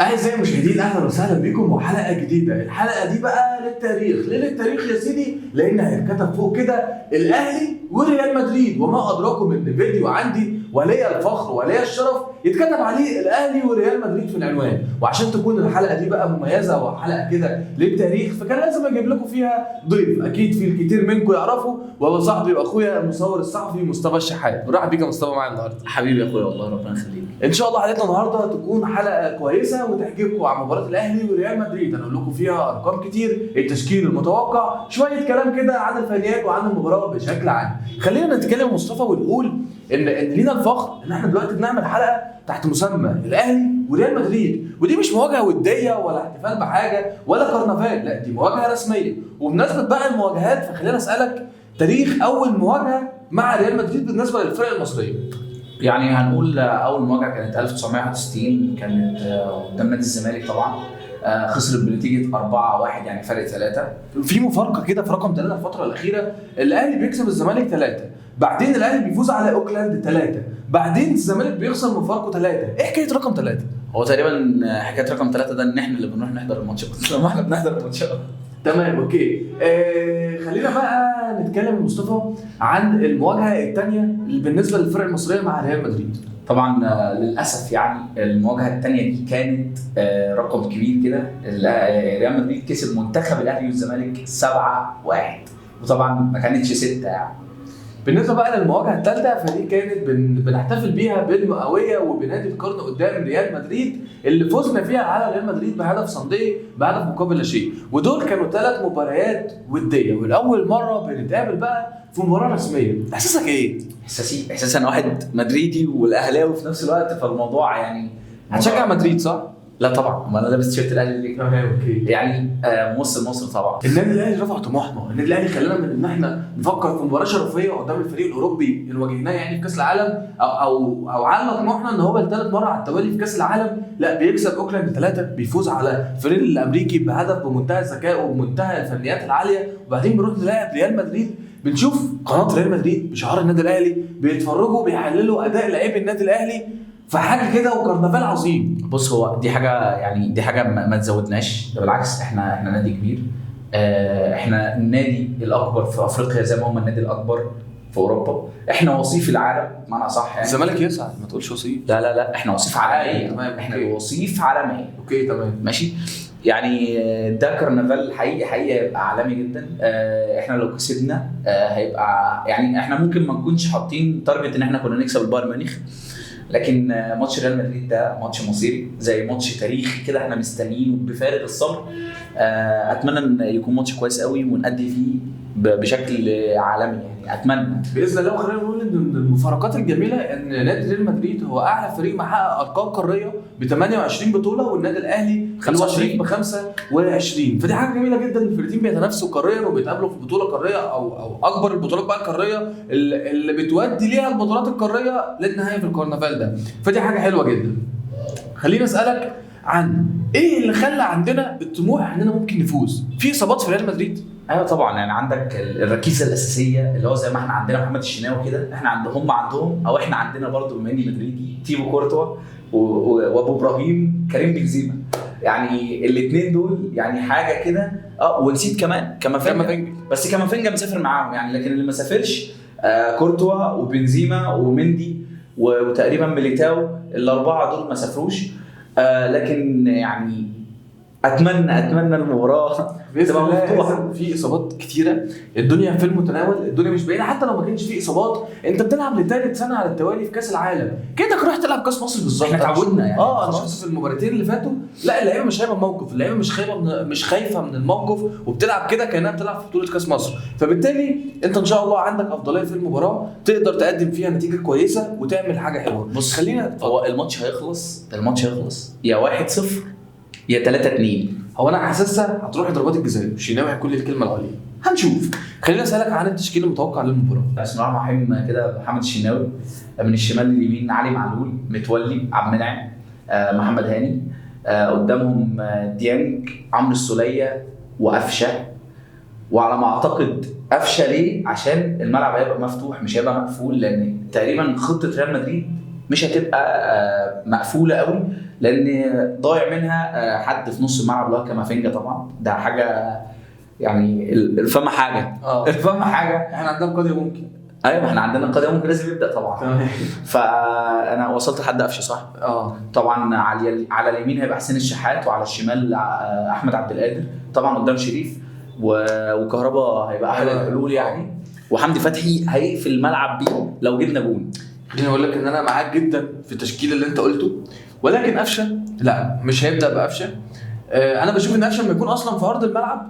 أعزائي المشاهدين، أهلا وسهلا بكم وحلقة جديدة. الحلقة دي بقى للتاريخ. ليه للتاريخ يا سيدي؟ لأن هيتكتب فوق كده الأهلي وريال مدريد، وما أدراكم إن فيديو عندي ولي الفخر ولي الشرف يتكتب عليه الأهلي وريال مدريد في العنوان. وعشان تكون الحلقة دي بقى مميزة وحلقة كده للتاريخ، فكان لازم أجيب لكم فيها ضيف أكيد في الكثير منكم يعرفه، وهو صاحبي وأخويا المصور الصحفي مصطفى الشحات. مرحبا بيك يا مصطفى معايا النهارده. حبيبي يا اخويا، والله ربنا يخليك. ان شاء الله حلقتنا النهارده تكون حلقه كويسه وتحكيكم عن مباراه الاهلي وريال مدريد. هنقول لكم فيها ارقام كتير، التشكيل المتوقع، شويه كلام كده عن الفنيات وعن المباراه بشكل عام. خلينا نتكلم يا مصطفى ونقول ان لينا الفخر ان احنا دلوقتي بنعمل حلقه تحت مسمى الاهلي وريال مدريد، ودي مش مواجهه وديه ولا احتفال بحاجه ولا كرنفال، لا دي مواجهه رسميه. وبمناسبه بقى المواجهات، فخلينا اسالك تاريخ اول مواجهه مع ريال مدريد بالنسبه للفرق المصريه. يعني هنقول اول مواجهه كانت 1961، كانت قدام نادي الزمالك طبعا. خسرت بنتيجه 4-1، يعني فرق 3. في مفارقه كده في رقم 3 الفتره الاخيره، الاهلي بيكسب الزمالك 3، بعدين الاهلي بيفوز على اوكلاند 3، بعدين الزمالك بيخسر مفارقه 3. ايه حكايه رقم 3؟ هو تقريبا حكايه رقم 3 ده ان احنا اللي بنروح نحضر الماتشات لما احنا بنحضر الماتشات. تمام اوكي. خلينا بقى نتكلم مصطفى عن المواجهه الثانيه بالنسبه للفرق المصريه مع ريال مدريد. طبعا للاسف يعني المواجهه الثانيه دي كانت رقم كبير كده. ريال مدريد كسب منتخب الاهلي والزمالك 7-1، وطبعا ما كانتش 6 يعني. بالنسبه بقى للمواجهه الثالثه، فدي كانت بنحتفل بيها بالمئويه وبنادي القرن قدام ريال مدريد، اللي فزنا فيها على ريال مدريد بهدف صندي، بهدف مقابل لا شيء. ودول كانوا 3 مباريات وديه، والاول مره بنتقابل بقى في مباراه رسميه. احساسك ايه؟ احساسي انا واحد مدريدي والاهلاوي في نفس الوقت، فالموضوع يعني هتشجع مدريد صح؟ لا طبعا، ما انا لابس تيشيرت الاهلي ليه؟ تمام اوكي. يعني مصر طبعا. النادي الاهلي رفع طموحنا، النادي الاهلي خلانا من ان احنا نفكر في مباراه شرفيه قدام الفريق الاوروبي اللي واجهناه يعني في كاس العالم، او على طموحنا ان هو لثالث مره على التوالي في كاس العالم، لا بيكسب اوكلاند 3، بيفوز على الفريق الامريكي بهدف بمنتهى الذكاء وبمنتهى الفنيات العاليه، وبعدين بنروح نلاعب ريال مدريد. بنشوف قناه ريال مدريد بشعار النادي الاهلي، بيتفرجوا بيحللوا اداء لاعبي النادي الاهلي، فحاجه كده وكرنفال عظيم. بص، هو دي حاجه يعني دي حاجه ما تزودناش، ده بالعكس احنا نادي كبير. احنا النادي الاكبر في افريقيا زي ما هم النادي الاكبر في اوروبا. احنا وصيف العالم بمعنى صح يعني. الزمالك يسعد، ما تقولش وصيف. لا احنا وصيف عالميه. تمام احنا وصيف عالميه. اوكي تمام ماشي. يعني ده كرنفال حقيقي هيبقى عالمي جدا. احنا لو كسبنا هيبقى يعني احنا ممكن ما نكونش حاطين تارجت ان احنا كنا نكسب البايرن ميونخ، لكن ماتش ريال مدريد ده ماتش مصيري، زي ماتش تاريخي كده احنا مستنيينه بفارغ الصبر. اتمنى ان يكون ماتش كويس قوي ونأدي فيه بشكل عالمي يعني، اتمنى باذن الله. وخلينا نقول ان من المفارقات الجميله ان نادي ريال مدريد هو اعلى فريق محقق ارقام قاريه ب 28 بطوله، والنادي الاهلي 25 ب 25. فدي حاجه جميله جدا. الفريقين بيتنافسوا قاريا وبيتقابلوا في بطوله قاريه او اكبر البطولات بقى القاريه اللي بتودي ليها البطولات القاريه للنهايه في الكرنفال ده، فدي حاجه حلوه جدا. خليني اسالك عن ايه اللي خلى عندنا الطموح اننا ممكن نفوز في اصابات في ريال مدريد. ايوه طبعا، يعني عندك الركيزه الاساسيه اللي هو زي ما احنا عندنا محمد الشناوي كده، احنا عندهم او احنا عندنا برضو بما اني مدريدي تيبو كورتوا وابو ابراهيم كريم بنزيما. يعني الاثنين دول يعني حاجه كده. ونسيت كمان كامافينجا، بس كامافينجا مسافر معاهم يعني، لكن اللي ما سافرش كورتوا وبنزيما ومندي وتقريبا ميليتاو، الاربعه دول ما سافروش. لكن يعني اتمنى المباراه باذن الله. في اصابات كتيره، الدنيا في المتناول، الدنيا مش بعيده. حتى لو ما كانش في اصابات، انت بتلعب لثالث سنه على التوالي في كاس العالم، كانك رحت تلعب كاس مصر بالظبط. احنا اتعودنا يعني. انا شفت في المباراتين اللي فاتوا، لا اللعيبه مش خايفه من الموقف، اللعيبه مش خايفه من الموقف، وبتلعب كده كانها بتلعب في بطوله كاس مصر. فبالتالي انت ان شاء الله عندك افضليه في المباراه تقدر تقدم فيها نتيجه كويسه وتعمل حاجه حلوه. بص خلينا، هو الماتش هيخلص يا 1-0 يا 3-2. هو انا حاسسها هتروح ضربات الجزاء، الشناوي هيكون لي الكلمه العليا، هنشوف. خلينا اسالك عن التشكيل المتوقع للمباراه. بسم الله الرحمن الرحيم كده. محمد الشناوي من الشمال لليمين، علي معلول، متولي، عبد المنعم، محمد هاني. قدامهم ديانج، عمرو السوليه، وقفشه. وعلى ما اعتقد قفشه ليه؟ عشان الملعب هيبقى مفتوح مش هيبقى مقفول، لان تقريبا خطه ريال مدريد مش هتبقى مقفوله قوي، لان ضايع منها حد في نص الملعب اللي هو كامافينجا. طبعا ده حاجه يعني الفما حاجه الفما حاجه. احنا عندنا قضيه ممكن. ايوه احنا عندنا قضيه ممكن لازم يبدا طبعا. تمام. فانا وصلت لحد قفشه صح؟ طبعا على اليمين هيبقى حسين الشحات، وعلى الشمال احمد عبد القادر، طبعا قدام شريف وكهربا هيبقى احد الحلول يعني، وحمدي فتحي هيقفل الملعب بيه لو جبنا جون. خليني اقول لك ان انا معاك جدا في التشكيل اللي انت قلته، ولكن قفشه لا مش هيبدا بقفشه. انا بشوف ان قفشه لما يكون اصلا في ارض الملعب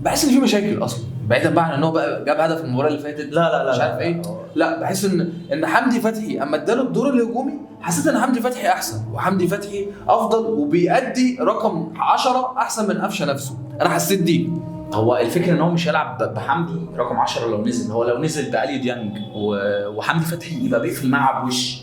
بحس ان في مشاكل اصلا، بعيدا بقى عن ان هو بقى جاب هدف المباراه اللي فاتت. لا مش عارف ايه. لا بحس ان حمدي فتحي اما اداله الدور الهجومي حسيت ان حمدي فتحي احسن، وحمدي فتحي افضل وبيأدي رقم 10 احسن من قفشه نفسه. انا حسيت دي. هو الفكره ان هو مش هيلعب بحمدي رقم 10 لو نزل، هو لو نزل بأليو ديانج وحمدي فتحي يبقى بيقفل الملعب وش.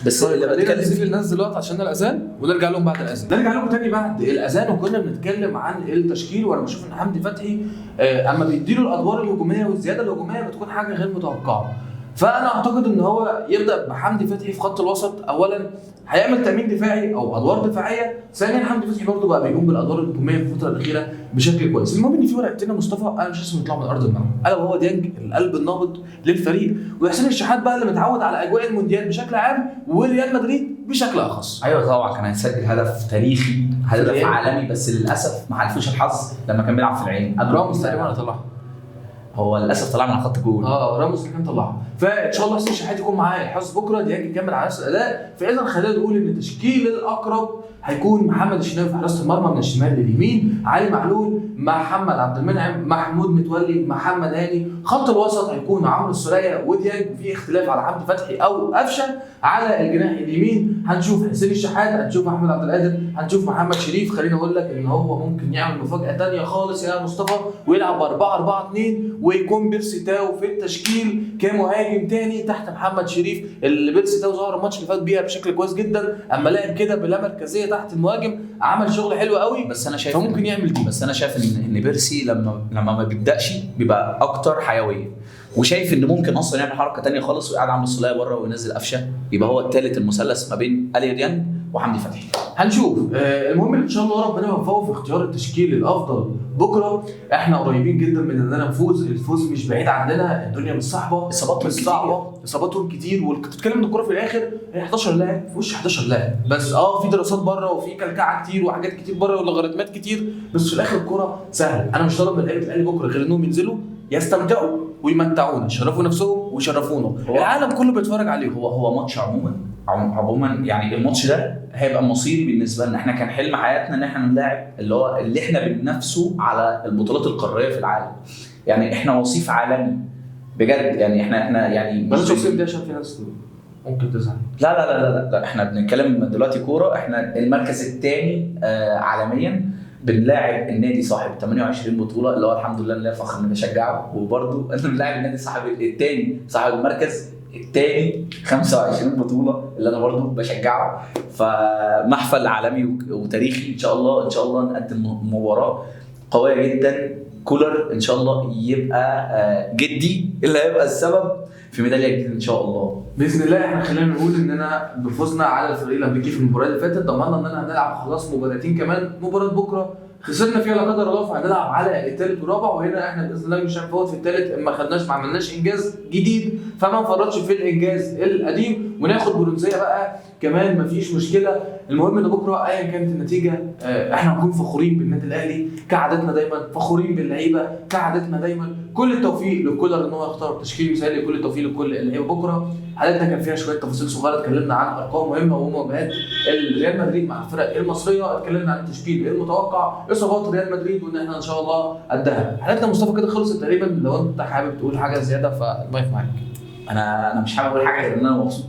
بس اللي بنتكلم نسيب الناس دلوقتي عشان الاذان ونرجع لهم بعد الاذان. نرجع لكم تاني بعد الاذان، وكنا بنتكلم عن التشكيل. وانا بشوف ان حمدي فتحي اما بيديله الادوار الهجوميه والزياده الهجوميه بتكون حاجه غير متوقعه. فانا اعتقد ان هو يبدا بحمدي فتحي في خط الوسط. اولا هيعمل تامين دفاعي او ادوار دفاعيه، ثانيا حمدي فتحي برضه بقى بيقوم بالادوار الهجوميه في الفتره الاخيره بشكل كويس. المهم ان في ورقتين يا مصطفى انا مش لازم يطلعوا من ارض الملعب، الا وهو ديانج القلب النابض للفريق، وحسين الشحات بقى اللي متعود على اجواء المونديال بشكل عام وريال مدريد بشكل اخص. ايوه طبعا كان هيسجل هدف تاريخي، هدف عالمي، بس للاسف ما حالفوش الحظ لما كان بيلعب في العين. راموس تقريبا طلعها، هو للاسف طلع من خط جول. راموس اللي كان طلعها. فان شاء الله حسين الشحات يكون معاه الحظ بكره، ديانج يكمل على نفس الاداء. فاذا خلينا نقول ان التشكيل الاقرب هيكون محمد الشناوي في حراسه المرمى من الشمال لليمين، علي معلول، محمد عبد المنعم، محمود متولي، محمد هاني. خط الوسط هيكون عمرو السولية وديانج، وفي اختلاف على حمدي فتحي او قفشه. على الجناح اليمين هنشوف حسين الشحات، هنشوف احمد عبد القادر، هنشوف محمد شريف. خليني اقول لك ان هو ممكن يعمل مفاجاه ثانيه خالص يا مصطفى، ويلعب 4-4-2 ويكون بيرسي تاو في التشكيل كمهاجم تاني تحت محمد شريف، اللي بيرسي تاو ظهر الماتش اللي فات بيها بشكل كويس جدا، اما لعب كده بلا مركزيه تحت المهاجم عمل شغل حلو قوي. بس انا شايف فممكن يعمل دي. بس انا شايف ان بيرسي لما ما بيبداش بيبقى اكتر حيويه، وشايف ان ممكن اصلا يعمل حركه ثانيه خالص ويقعد عمرو السولية بره وينزل قفشه، يبقى هو الثالث المثلث ما بين أليو ديانج وحمدي فتحي. هنشوف. المهم ان شاء الله ربنا يوفقه في اختيار التشكيل الافضل بكره. احنا قريبين جدا من اننا نفوز، الفوز مش بعيد عننا، الدنيا مش صعبه، اصاباتهم كتير. وكنت بتتكلم ان الكوره في الاخر هي 11 لاعب في وش 11 لاعب بس. في دراسات بره وفي كلكعه كتير وحاجات كتير بره ولوغاريتمات كتير، بس في الاخر الكوره سهله. انا مش طالب من لعيبه الاهلي بكره غير انهم ينزلوا يستمتعوا ويمتعونا، يشرفوا نفسهم ويشرفونا، العالم كله بيتفرج عليهم. هو ماتش عموما يعني الماتش ده هيبقى مصيري بالنسبه لنا. احنا كان حلم حياتنا ان احنا نلاعب اللي احنا بننافسه على البطولات القاريه في العالم. يعني احنا وصيف عالمي بجد. يعني احنا يعني بس وصيف دي عشان في ناس ممكن تزعل. لا احنا بنتكلم دلوقتي كوره. احنا المركز الثاني عالميا، بنلاعب النادي صاحب 28 بطوله اللي هو الحمد لله اللي فخر اني بشجعه، وبرده احنا بنلاعب النادي صاحب الثاني صاحب المركز الثاني 25 بطوله اللي انا برده بشجعه. فمحفل عالمي وتاريخي. ان شاء الله نقدم مباراه قويه جدا. كولر ان شاء الله يبقى جدي اللي هيبقى السبب في ميداليه جديده ان شاء الله باذن الله. احنا خلينا نقول اننا بفوزنا على الفريق الامريكي في المباراه اللي فاتت ضمننا اننا هنلعب خلاص مباراتين كمان. مباراه بكره خسرنا فيها لا قدر الله، فهنلعب على الثالث والرابع، وهنا احنا باذن الله مش هنفوت في الثالث ما خدناش ما عملناش انجاز جديد، فما نفرطش في الانجاز القديم وناخد برونزيه بقى كمان مفيش مشكله. المهم ان بكره ايا كانت النتيجه احنا هنكون فخورين بالنادي الاهلي كعادتنا دايما، فخورين باللعيبه كعادتنا دايما. كل التوفيق لكولر ان هو يختار تشكيل مثالي، كل التوفيق لكل اللعيبه بكره. حلقتنا كان فيها شويه تفاصيل صغيره، اتكلمنا عن ارقام مهمه ومواجهات ريال مدريد مع الفرق المصريه، اتكلمنا عن التشكيل المتوقع، اصابات ريال مدريد، وان احنا ان شاء الله قدها. حلقتنا مصطفى كده خلصت تقريبا. لو انت حابب تقول حاجه زياده فالمايك معاك. انا مش حابب اقول حاجه غير ان انا مبسوط،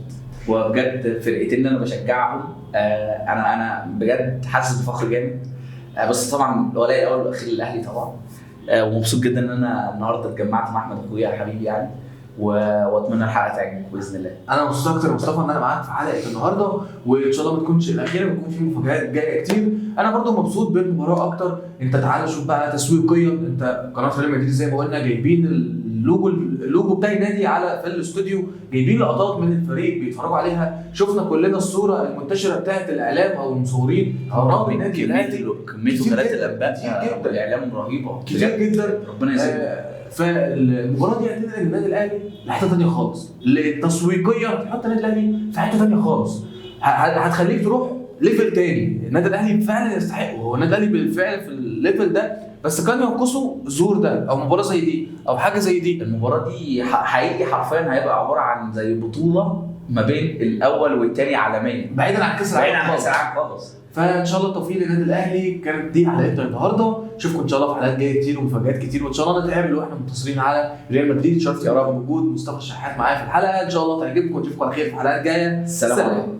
وبجد فرقتين اللي انا بشجعهم انا بجد حاسس بفخر جامد. بس طبعا الولاء الاول والاخير للاهلي طبعا. ومبسوط جدا ان انا النهارده اتجمعت مع احمد اخويا حبيبي يعني، واتمنى الحلقه تعجبك باذن الله. انا مبسوط اكتر مصطفى ان انا معاك في حلقه النهارده، وان شاء الله ما تكونش الاخيره، بيكون في مفاجآت جايه كتير. انا برضو مبسوط بالمباراه اكتر. انت تعالى شوف بقى تسويقيا، انت قناه ريال مدريد زي ما قلنا جايبين اللوجو بتاع النادي على في الاستوديو، جايبين لقطات من الفريق بيتفرجوا عليها، شفنا كلنا الصوره المنتشره بتاعت الاعلام او المصورين حرام النادي الاهلي كميه وكالات الانباء كتير جدا، الاعلام رهيبه كتير جدا. ربنا يسلمك. فالمباراه دي هتنقل النادي الاهلي لحته ثانيه خالص، تسويقيا هتحط النادي الاهلي في حته ثانيه خالص، هتخليك تروح ليفل تاني. النادي الاهلي فعلا يستحق، هو النادي الاهلي بالفعل في الليفل ده، بس كان ينقصه الظهور ده او مباراه زي دي او حاجه زي دي. المباراه دي حقيقي حرفيا هيبقى عباره عن زي بطوله ما بين الاول والثاني عالميا، بعيدا عن كاس العالم خالص. فان شاء الله التوفيق للنادي الاهلي. كانت دي حلقتنا النهارده، اشوفكم ان شاء الله في حلقات جايه كتير ومفاجآت كتير، وان شاء الله نتقابل واحنا منتصرين على ريال مدريد. شرفت يا رب وجود مصطفى الشحات معايا في الحلقه، ان شاء الله تعجبكم ونشوفكم على خير في حلقات جايه. السلام عليكم.